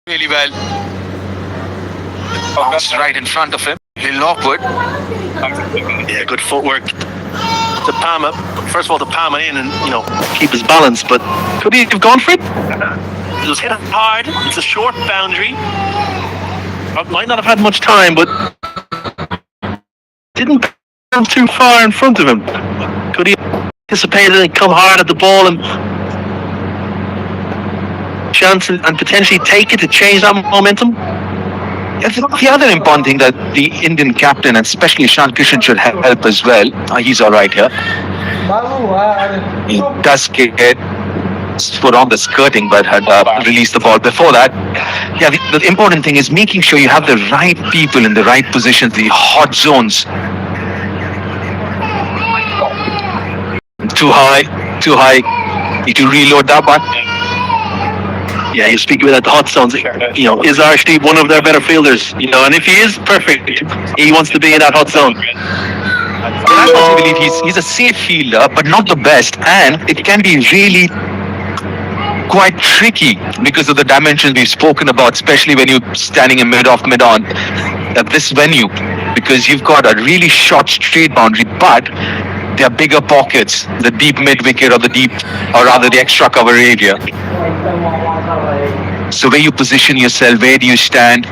really well. Bounced right in front of him. Little awkward. Yeah, good footwork to palm it. First of all, to palm it in and keep his balance. But could he have gone for it? It was hit hard. It's a short boundary. Might not have had much time, but didn't come too far in front of him. Could he have anticipated and come hard at the ball and chance and potentially take it to change that momentum? The other important thing that the Indian captain, and especially Ishan Kishan, should help as well. He's all right here. He does get foot on the skirting, but had released the ball before that. Yeah, the important thing is making sure you have the right people in the right positions, the hot zones. Too high. Need to reload that one. Yeah, you speak about the hot zones. Is Arshdeep one of their better fielders? And if he is, perfect. He wants to be in that hot zone. I personally believe he's a safe fielder, but not the best, and it can be really quite tricky because of the dimensions we've spoken about, especially when you're standing in mid-on at this venue, because you've got a really short straight boundary, but there are bigger pockets, the deep mid-wicket or the extra cover area. So where you position yourself, where do you stand?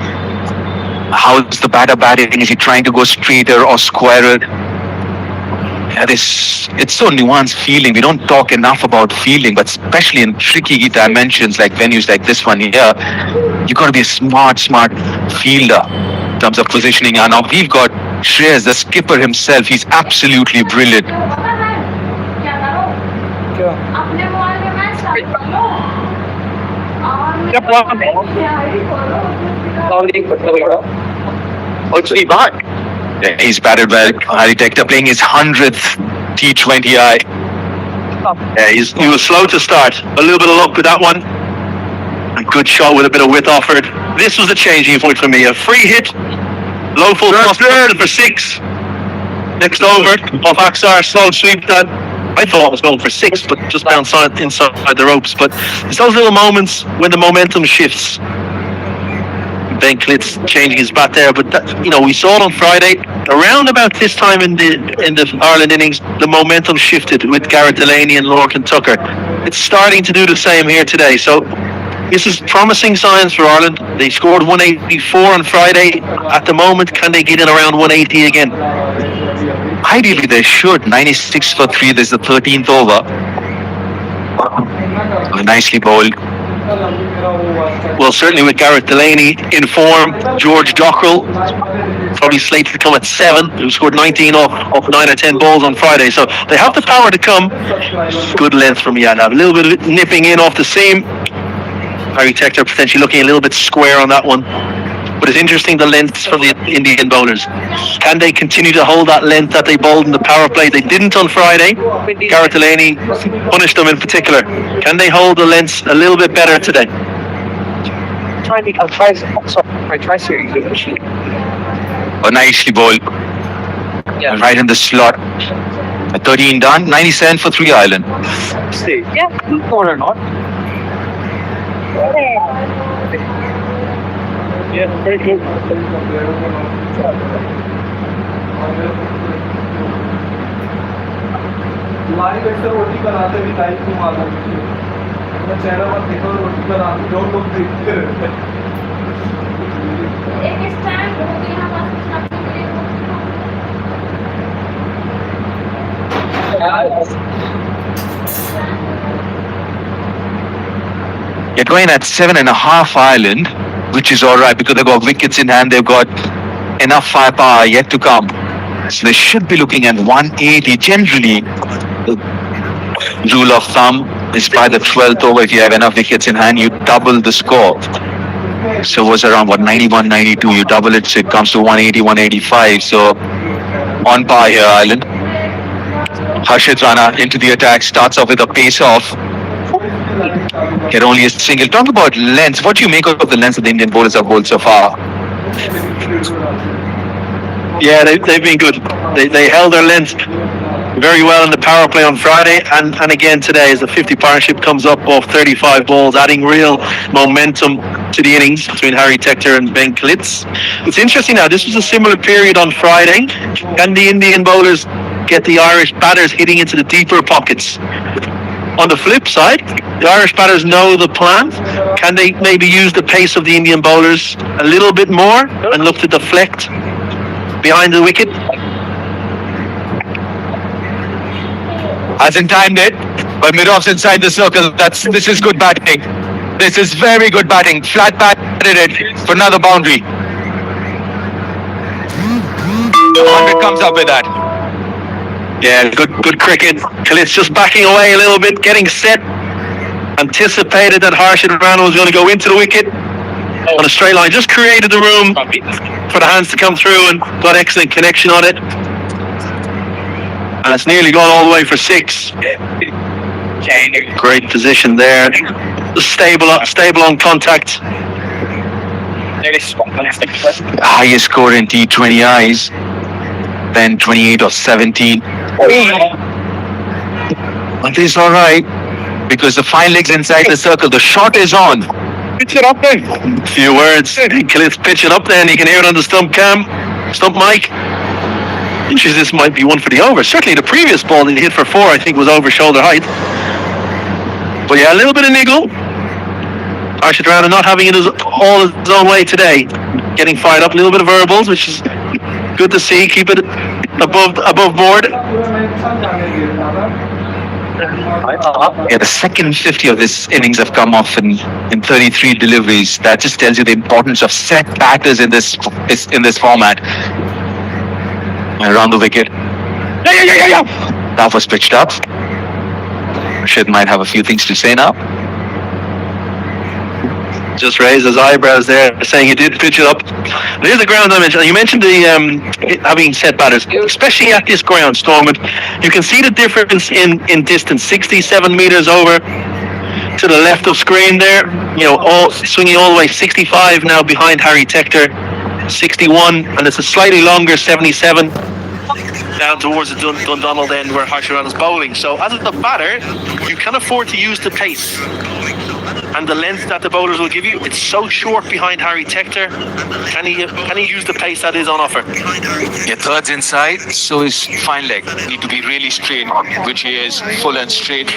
How's the batter batting? Is he trying to go straighter or squarer? It's so nuanced feeling. We don't talk enough about fielding, but especially in tricky dimensions like venues like this one here, you got to be a smart fielder in terms of positioning. And now we've got Shreyas, the skipper himself. He's absolutely brilliant. Yeah, he's batted well. Harry Tector playing his 100th T20I. Yeah, he was slow to start. A little bit of luck with that one. A good shot with a bit of width offered. This was a changing point for me. A free hit, low full toss for 6. Next over, off Axar, slow sweep that. I thought it was going for 6, but just bounced inside the ropes. But it's those little moments when the momentum shifts. Ben Klitz changing his bat there, but we saw it on Friday. Around about this time in the Ireland innings, the momentum shifted with Garrett Delaney and Lorcan Tucker. It's starting to do the same here today. So this is promising signs for Ireland. They scored 184 on Friday. At the moment, can they get in around 180 again? Ideally, they should. 96 for 3. There's the 13th over. Nicely bowled. Well, certainly with Garrett Delaney in form, George Dockrell probably slated to come at 7, who scored 19 off 9 or 10 balls on Friday. So they have the power to come. Good length from Yadav. A little bit of nipping in off the seam. Harry Tector potentially looking a little bit square on that one. But it's interesting the lengths from the Indian bowlers. Can they continue to hold that length that they bowled in the power play? They didn't on Friday. Garrett Delaney punished them in particular. Can they hold the lengths a little bit better today? Oh, nicely bowled. Yeah. Right in the slot. 13 done. 97 for 3 Ireland. Yeah, or not. Yeah, very good. Live ऐसे रोटी बनाते भी live को मालूम मैं चेहरा पर देखो रोटी बनाते जो लोग देखते रहते एक स्टैंड हो गया You're going at 7.5 Ireland, which is all right because they've got wickets in hand. They've got enough firepower yet to come. So they should be looking at 180. Generally, the rule of thumb is by the 12th over, if you have enough wickets in hand, you double the score. So it was around, 91, 92. You double it, so it comes to 180, 185. So on par here, Ireland. Harshit Rana into the attack, starts off with a pace-off. Get only a single. Talk about length. What do you make of the length that the Indian bowlers have bowled so far? Yeah, they've been good. They held their length very well in the power play on Friday and again today as the 50 partnership comes up off 35 balls, adding real momentum to the innings between Harry Tector and Ben Klitz. It's interesting now, this was a similar period on Friday. Can the Indian bowlers get the Irish batters hitting into the deeper pockets? On the flip side, the Irish batters know the plan. Can they maybe use the pace of the Indian bowlers a little bit more and look to deflect behind the wicket? Hasn't timed it, but mid-off's inside the circle. This is good batting. This is very good batting. Flat batted it for another boundary. 100 comes up with that. Yeah, good cricket. Klitz just backing away a little bit, getting set. Anticipated that Harshad Rana was going to go into the wicket on a straight line. Just created the room for the hands to come through and got excellent connection on it. And it's nearly gone all the way for 6. Great position there. Stable on contact. Highest score in T20Is, then 28 or 17. But it's all right because the fine leg's inside the circle. The shot is on. Pitch it up then. Few words. Klitz pitch it up then. You can hear it on the stump mic. Interesting, this might be one for the over. Certainly the previous ball that he hit for 4, I think, was over shoulder height. But yeah, a little bit of niggle. Harshad Rana not having it all his own way today. Getting fired up, a little bit of verbals, which is good to see. Keep it above board. Yeah, the second 50 of this innings have come off in 33 deliveries. That just tells you the importance of set batters in this format. Around the wicket. That was pitched up. Rashid might have a few things to say now. Just raised his eyebrows there, saying he did pitch it up. There's the ground dimension. You mentioned the having set batters, especially at this ground, Stormont. You can see the difference in distance. 67 meters over to the left of screen there. You know, swinging all the way 65 now behind Harry Tector. 61, and it's a slightly longer 77 down towards the Dundonald end where Harshad Rana's bowling. So as a batter, you can afford to use the pace and the length that the bowlers will give you. It's so short behind Harry Tector. Can he use the pace that is on offer? Yeah, third's inside, so is fine leg. Need to be really straight, which he is, full and straight.